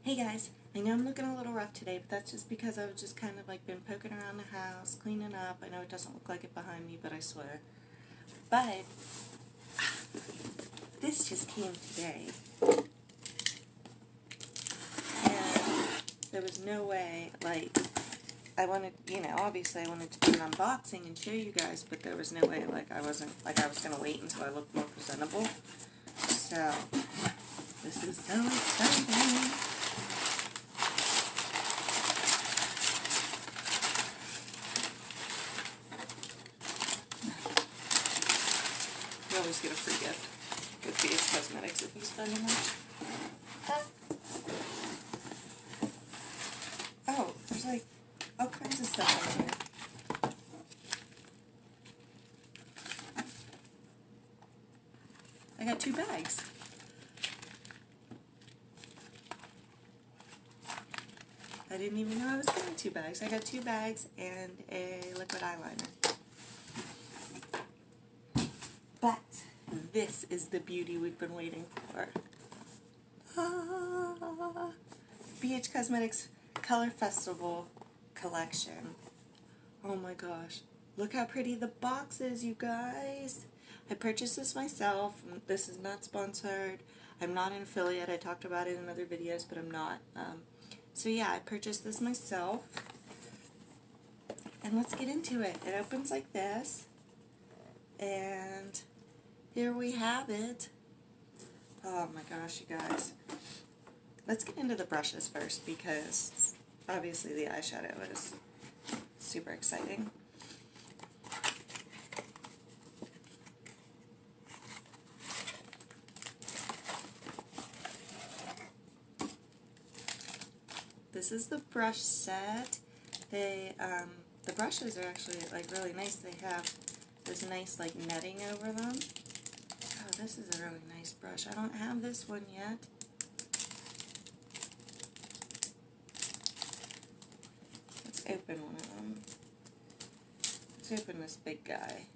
Hey guys, I know I'm looking a little rough today, but that's just because I've just kind of like been poking around the house, cleaning up. I know it doesn't look like it behind me, but I swear. But this just came today, and there was no way, like, I wanted, obviously I wanted to do an unboxing and show you guys, but there was no way, I was going to wait until I looked more presentable. So, this is so exciting. You always get a free gift with BH Cosmetics if you spend them. Oh, there's like all kinds of stuff in here. I got 2 bags. I didn't even know I was getting 2 bags. I got 2 bags and a liquid eyeliner. But this is the beauty we've been waiting for. BH Cosmetics Color Festival collection. Oh my gosh. Look how pretty the box is, you guys. I purchased this myself. This is not sponsored. I'm not an affiliate. I talked about it in other videos, but I'm not. So yeah, I purchased this myself. And let's get into it. It opens like this. And here we have it. Oh my gosh, you guys. Let's get into the brushes first because obviously the eyeshadow is super exciting. This is the brush set. The brushes are actually like really nice. They have this nice like netting over them. Oh, this is a really nice brush. I don't have this one yet. Let's open one of them. Let's open this big guy.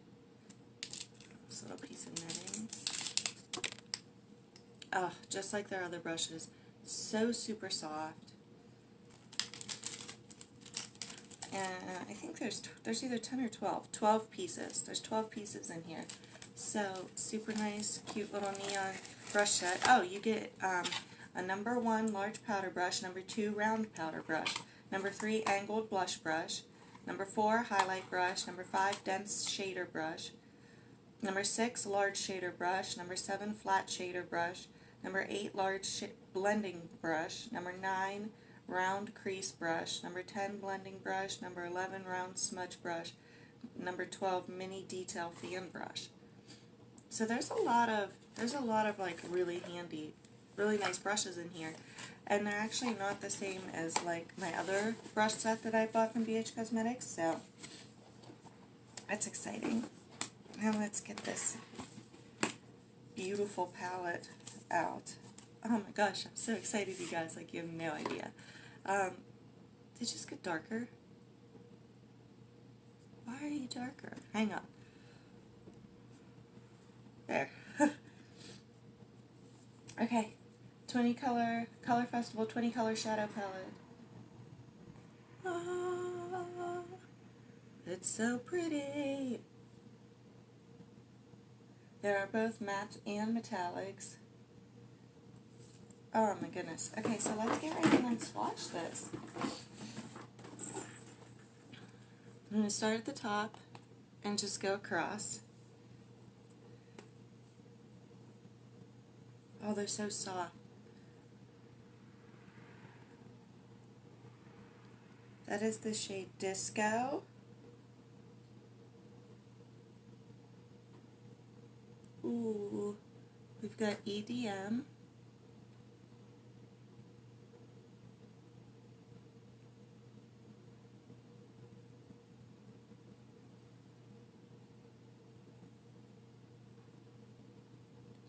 This little piece of netting. Oh, just like their other brushes. So super soft. And I think there's either 10 or 12. 12 pieces. There's 12 pieces in here. So, super nice, cute little neon brush set. Oh, you get a number 1 large powder brush, number 2 round powder brush, number 3 angled blush brush, number 4 highlight brush, number 5 dense shader brush, number 6 large shader brush, number 7 flat shader brush, number 8 large blending brush, number 9 round crease brush, number 10 blending brush, number 11 round smudge brush, number 12 mini detail fan brush. So there's a lot of like really handy, really nice brushes in here, and they're actually not the same as like my other brush set that I bought from BH Cosmetics, so that's exciting. Now let's get this beautiful palette out. Oh my gosh, I'm so excited, you guys, like you have no idea. They just get darker. Why are you darker? Hang on. There. Okay. 20 color festival 20 color shadow palette. Ah, it's so pretty. There are both mattes and metallics. Oh my goodness. Okay, so let's get right in and swatch this. I'm going to start at the top and just go across. Oh, they're so soft. That is the shade Disco. Ooh, we've got EDM.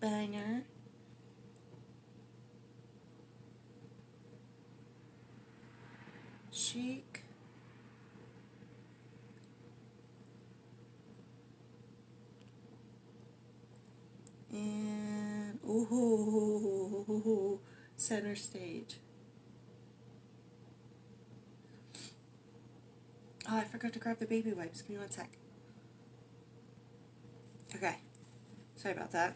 Banger. Chic. And ooh, center stage. forgot to grab the baby wipes. Give me one sec. Okay. Sorry about that.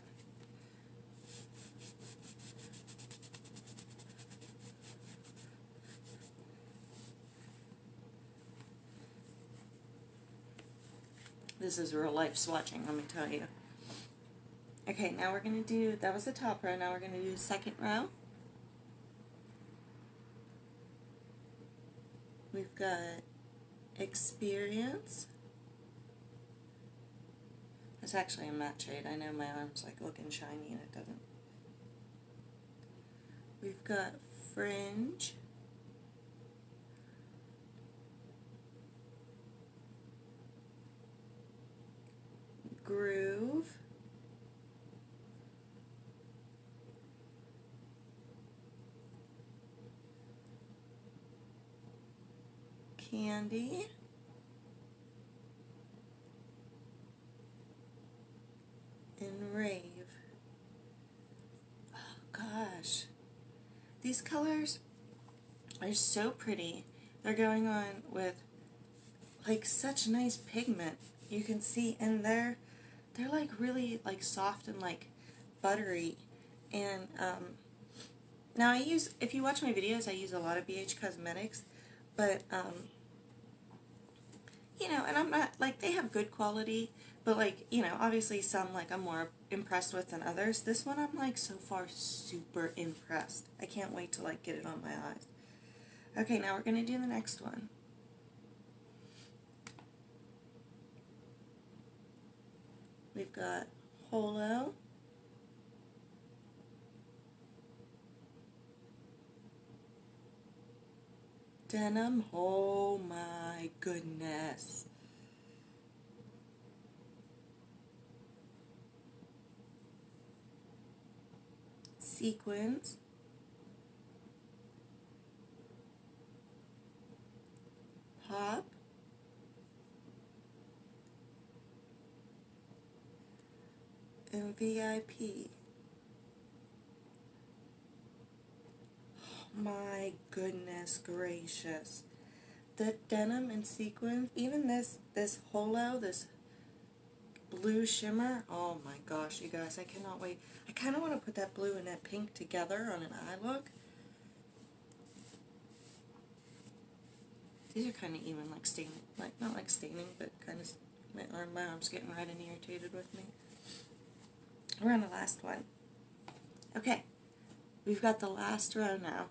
This is real life swatching, let me tell you. Okay, now we're going to do, that was the top row, now we're going to do the second row. We've got Experience. It's actually a matte shade. I know my arm's like looking shiny and it doesn't. We've got Fringe. Groove. Candy. And Rave. Oh gosh. These colors are so pretty. They're going on with like such nice pigment. You can see, and they're like really like soft and like buttery. And now I use, if you watch my videos, I use a lot of BH Cosmetics, but you know, and I'm not, like, they have good quality, but, like, you know, obviously some, like, I'm more impressed with than others. This one I'm, like, so far super impressed. I can't wait to, like, get it on my eyes. Okay, now we're going to do the next one. We've got Holo. Denim, oh my goodness. Sequins. Pop. And VIP. My goodness gracious. The denim and sequins, even this holo, this blue shimmer, oh my gosh, you guys, I cannot wait. I kind of want to put that blue and that pink together on an eye look. These are kind of even, like staining, like not like staining, but kind of, my arm's getting red and irritated with me. We're on the last one. Okay, we've got the last row now.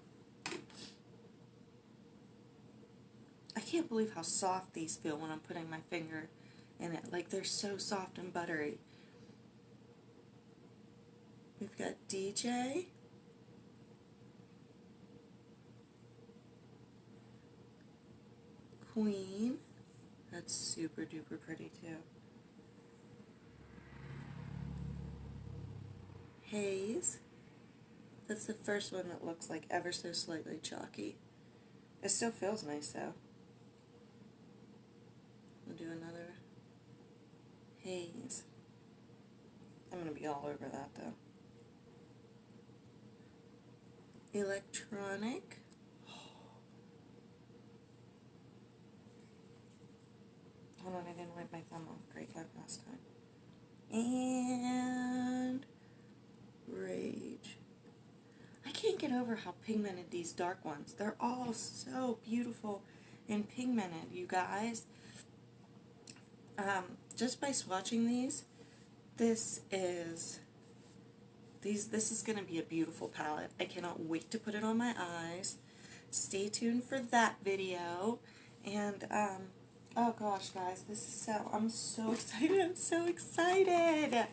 I can't believe how soft these feel when I'm putting my finger in it. Like, they're so soft and buttery. We've got DJ. Queen. That's super duper pretty too. Haze. That's the first one that looks like ever so slightly chalky. It still feels nice though. We'll do another Haze. I'm going to be all over that though. Electronic. Hold on, I didn't wipe my thumb off. Great, like last time. And Rage. I can't get over how pigmented these dark ones. They're all so beautiful and pigmented, you guys. Just by swatching these, this is going to be a beautiful palette. I cannot wait to put it on my eyes. Stay tuned for that video. And, oh gosh, guys, I'm so excited. I'm so excited.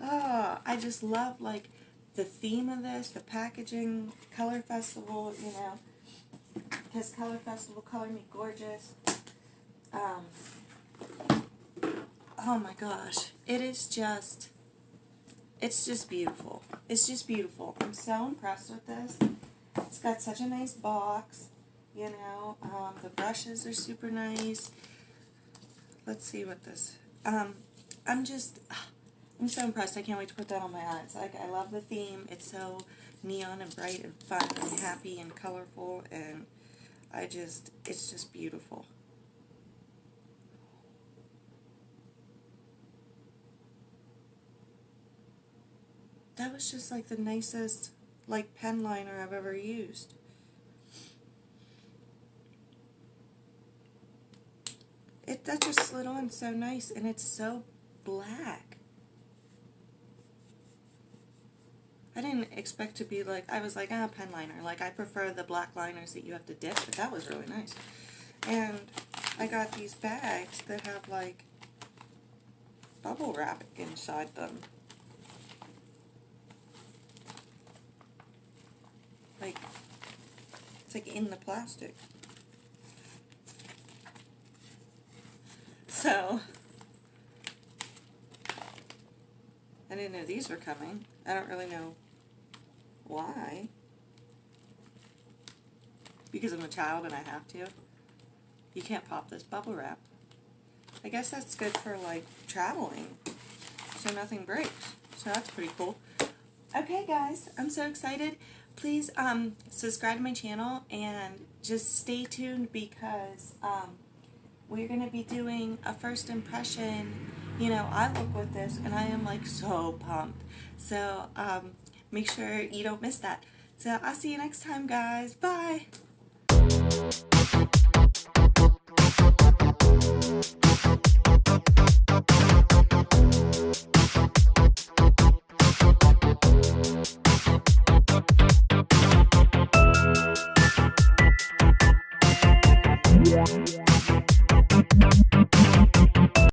Oh, I just love, like, the theme of this, the packaging, Color Festival, you know, because Color Festival, Color Me Gorgeous. Oh my gosh, it's just beautiful. It's just beautiful. I'm so impressed with this. It's got such a nice box, you know. The brushes are super nice. Let's see what this, I'm so impressed. I can't wait to put that on my eyes. Like, I love the theme. It's so neon and bright and fun and happy and colorful, and it's just beautiful. That was just like the nicest like pen liner I've ever used. That just slid on so nice, and it's so black. I didn't expect to be like, I was like, pen liner. Like, I prefer the black liners that you have to dip, but that was really nice. And I got these bags that have like bubble wrap inside them. Like, it's like in the plastic. So, I didn't know these were coming. I don't really know why. Because I'm a child and I have to. You can't pop this bubble wrap. I guess that's good for like traveling, so nothing breaks. So that's pretty cool. Okay guys, I'm so excited. Please subscribe to my channel and just stay tuned because we're going to be doing a first impression. You know, I look with this and I am like so pumped. So make sure you don't miss that. So I'll see you next time guys. Bye.